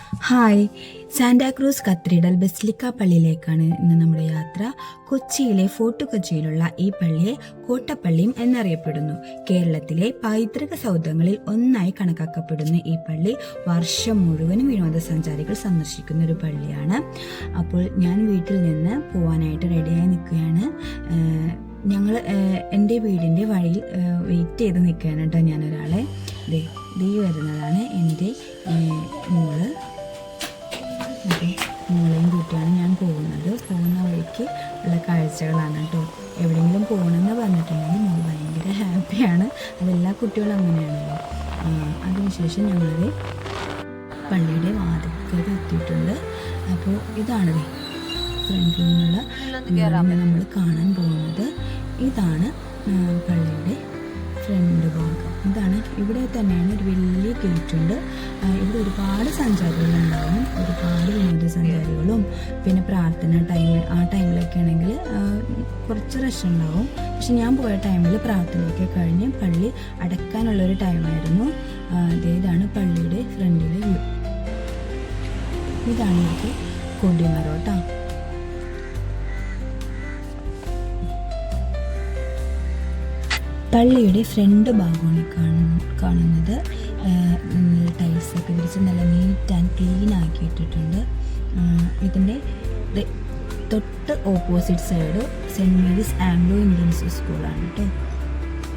Hi, Santa Cruz cathedral basilica പള്ളിയിലേക്കാണ് ഇന്ന് നമ്മുടെ യാത്ര. കൊച്ചിയിലെ ഫോർട്ട് കൊച്ചിയിലുള്ള ഈ പള്ളിയെ കോട്ടപ്പള്ളിയും എന്നറിയപ്പെടുന്നു. കേരളത്തിലെ പൈതൃക സൗധങ്ങളിൽ ഒന്നായി കണക്കാക്കപ്പെടുന്ന ഈ പള്ളി വർഷം മുഴുവനും വിനോദസഞ്ചാരികൾ സന്ദർശിക്കുന്ന ഒരു പള്ളിയാണ്. അപ്പോൾ ഞാൻ വീട്ടിൽ നിന്ന് പോവാനായിട്ട് റെഡിയായി നിൽക്കുകയാണ്. ഞങ്ങൾ എൻ്റെ വീടിൻ്റെ വഴിയിൽ വെയിറ്റ് ചെയ്ത് നിൽക്കുകയാണ് കേട്ടോ. ഞാനൊരാളെ ദേ വരുന്നതാണ് എൻ്റെ മോള്. മോളെയും കൂട്ടിയാണ് ഞാൻ പോകുന്നത്. പോകുന്ന വഴിക്ക് ഉള്ള കാഴ്ചകളാണ് കേട്ടോ. എവിടെയെങ്കിലും പോകണമെന്ന് പറഞ്ഞിട്ടുണ്ടെങ്കിൽ മോൾ ഭയങ്കര ഹാപ്പിയാണ്. അതെല്ലാ കുട്ടികളും അങ്ങനെയാണല്ലോ. അതിനുശേഷം ഞങ്ങളത് പള്ളിയുടെ വാതിൽക്കൽ എത്തിയിട്ടുണ്ട്. അപ്പോൾ ഇതാണ് ഫ്രണ്ടിൽ നിന്നുള്ള നമ്മൾ കാണാൻ പോകുന്നത്. ഇതാണ് പള്ളിയുടെ ഫ്രണ്ട് ഭാഗം. ഇതാണ്, ഇവിടെ തന്നെയാണ് ഒരു വലിയ ഗേറ്റുണ്ട്. ഇവിടെ ഒരുപാട് സഞ്ചാരികളുണ്ടാവും, ഒരുപാട് വിനോദസഞ്ചാരികളും. പിന്നെ പ്രാർത്ഥന ആ ടൈമിലൊക്കെ ആണെങ്കിൽ കുറച്ച് റഷ് ഉണ്ടാവും. പക്ഷെ ഞാൻ പോയ ടൈമിൽ പ്രാർത്ഥനയൊക്കെ കഴിഞ്ഞ് പള്ളി അടയ്ക്കാനുള്ളൊരു ടൈമായിരുന്നു. ഇതാണ് പള്ളിയുടെ ഫ്രണ്ടിലെ വ്യൂ. ഇതാണ് എനിക്ക് കൊടിമരം കേട്ടോ. പള്ളിയുടെ ഫ്രണ്ട് ഭാഗമാണ് കാണുന്നത്. ടൈൽസൊക്കെ വിരിച്ച് നല്ല നീറ്റ് ആൻഡ് ക്ലീൻ ആക്കിയിട്ടിട്ടുണ്ട്. ഇതിൻ്റെ തൊട്ട് opposite side Saint Mary's Anglo Indians സ്കൂളാണ് കേട്ടോ.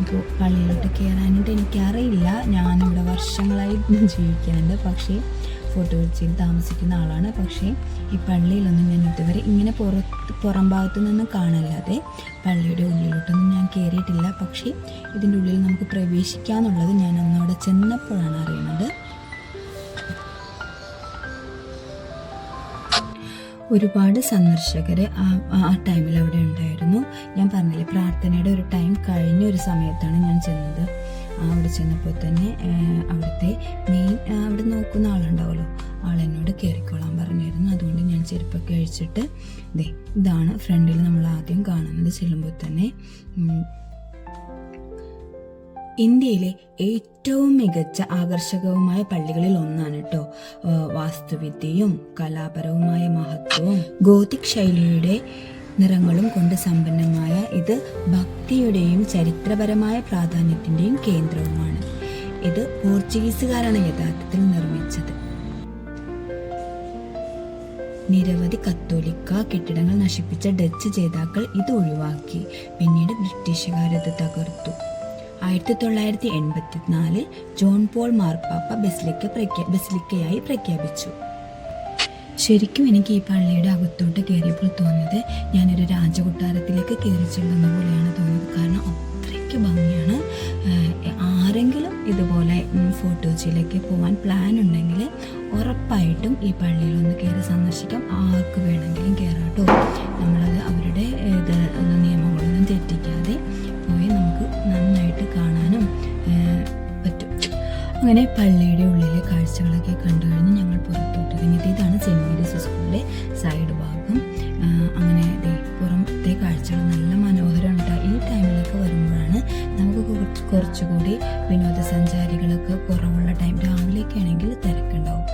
അപ്പോൾ പള്ളിയിലോട്ട് കയറാനായിട്ട് എനിക്കറിയില്ല. ഞാനിവിടെ വർഷങ്ങളായി ജീവിക്കുന്നുണ്ട്, പക്ഷേ ഫോർട്ട് കൊച്ചിയിൽ താമസിക്കുന്ന ആളാണ്. പക്ഷേ ഈ പള്ളിയിലൊന്നും ഞാൻ ഇതുവരെ ഇങ്ങനെ പുറം ഭാഗത്തു നിന്ന് കാണാല്ലാതെ പള്ളിയുടെ ഉള്ളിലോട്ടൊന്നും ഞാൻ കയറിയിട്ടില്ല. പക്ഷേ ഇതിൻ്റെ ഉള്ളിൽ നമുക്ക് പ്രവേശിക്കാമെന്നുള്ളത് ഞാൻ അന്നവിടെ ചെന്നപ്പോഴാണ് അറിയുന്നത്. ഒരുപാട് സന്ദർശകർ ആ ടൈമിൽ അവിടെ ഉണ്ടായിരുന്നു. ഞാൻ പറഞ്ഞില്ലേ, പ്രാർത്ഥനയുടെ ഒരു ടൈം കഴിഞ്ഞ ഒരു സമയത്താണ് ഞാൻ ചെന്നത്. അവിടെ ചെന്നപ്പോൾ തന്നെ അവിടുത്തെ അവിടെ നോക്കുന്ന ആളുണ്ടാവുമല്ലോ, ആളെന്നോട് കയറിക്കോളാൻ പറഞ്ഞിരുന്നു. അതുകൊണ്ട് ഞാൻ ചെരുപ്പൊക്കെ അഴിച്ചിട്ട് ഇതാണ് ഫ്രണ്ടിൽ നമ്മൾ ആദ്യം കാണുന്നത്. ചെല്ലുമ്പോൾ തന്നെ ഇന്ത്യയിലെ ഏറ്റവും മികച്ച ആകർഷകവുമായ പള്ളികളിൽ ഒന്നാണ് കേട്ടോ. വാസ്തുവിദ്യയും കലാപരവുമായ മഹത്വവും ഗോതിക് ശൈലിയുടെ നിറങ്ങളും കൊണ്ട് സമ്പന്നമായ ഇത് ഭക്തിയുടെയും ചരിത്രപരമായ പ്രാധാന്യത്തിൻ്റെയും കേന്ദ്രവുമാണ്. ഇത് പോർച്ചുഗീസുകാരാണ് യഥാർത്ഥത്തിൽ നിർമ്മിച്ചത്. നിരവധി കത്തോലിക്ക കെട്ടിടങ്ങൾ നശിപ്പിച്ച ഡച്ച് ജേതാക്കൾ ഇത് ഒഴിവാക്കി. പിന്നീട് ബ്രിട്ടീഷുകാരത് തകർത്തു. 1984 ജോൺ പോൾ മാർപ്പാപ്പ ബസിലിക്കയായി പ്രഖ്യാപിച്ചു. ശരിക്കും എനിക്ക് ഈ പള്ളിയുടെ അകത്തോട്ട് കയറിയപ്പോൾ തോന്നിയത് ഞാനൊരു രാജകൊട്ടാരത്തിലേക്ക് കയറി ചെല്ലുന്ന പോലെയാണ് തോന്നിയത്. കാരണം അത്രയ്ക്ക് ഭംഗിയാണ്. ആരെങ്കിലും ഇതുപോലെ ഫോർട്ട് കൊച്ചിയിലേക്ക് പോകാൻ പ്ലാൻ ഉണ്ടെങ്കിൽ ഉറപ്പായിട്ടും ഈ പള്ളിയിലൊന്ന് കയറി സന്ദർശിക്കാം. ആർക്ക് വേണമെങ്കിലും കയറാട്ടോ. നമ്മളത് അവരുടെ നിയമങ്ങളൊന്നും തെറ്റിക്കാതെ പോയി നമുക്ക് നന്നായിട്ട് കാണാനും പറ്റും. അങ്ങനെ പള്ളിയുടെ ഉള്ളിലെ കാഴ്ചകളൊക്കെ കണ്ടു കഴിഞ്ഞ് ഞങ്ങൾ പുറത്തോട്ട് ഇറങ്ങിയത്. ഇതാണ് സെൻറ്റ് മേരീസ് സ്കൂളിലെ സൈഡ് ഭാഗം. അങ്ങനെ പുറത്തെ കാഴ്ചകൾ നല്ല മനോഹരമുണ്ട്. ഈ ടൈമിലൊക്കെ വരുമ്പോഴാണ് നമുക്ക് കുറച്ചുകൂടി വിനോദസഞ്ചാരികളൊക്കെ കുറവുള്ള ടൈം. രാവിലെയൊക്കെ ആണെങ്കിൽ തിരക്കുണ്ടാവും.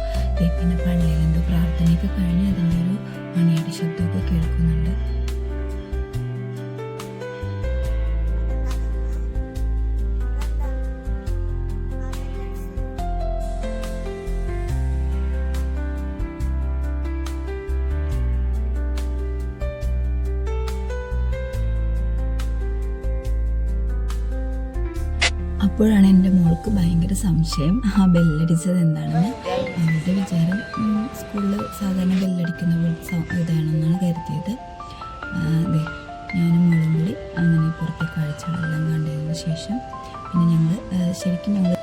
പിന്നെ പള്ളിയിൽ എന്തോ പ്രാർത്ഥനയൊക്കെ കഴിഞ്ഞ് അതിൻ്റെ ഒരു മണിയുടെ ശബ്ദമൊക്കെ കേൾക്കുന്നുണ്ട്. അപ്പോഴാണ് എൻ്റെ മോൾക്ക് ഭയങ്കര സംശയം, ആ ബെല്ലടിച്ചത് എന്താണെന്ന്. അവരുടെ വിചാരം സ്കൂളിൽ സാധാരണ ബെല്ലടിക്കുന്ന ഇതാണെന്നാണ് കരുതിയത്. ഞാനും മോളും കൂടി അങ്ങനെ പുറത്തെ കാഴ്ചകളെല്ലാം കണ്ടതിന് ശേഷം പിന്നെ ഞങ്ങൾ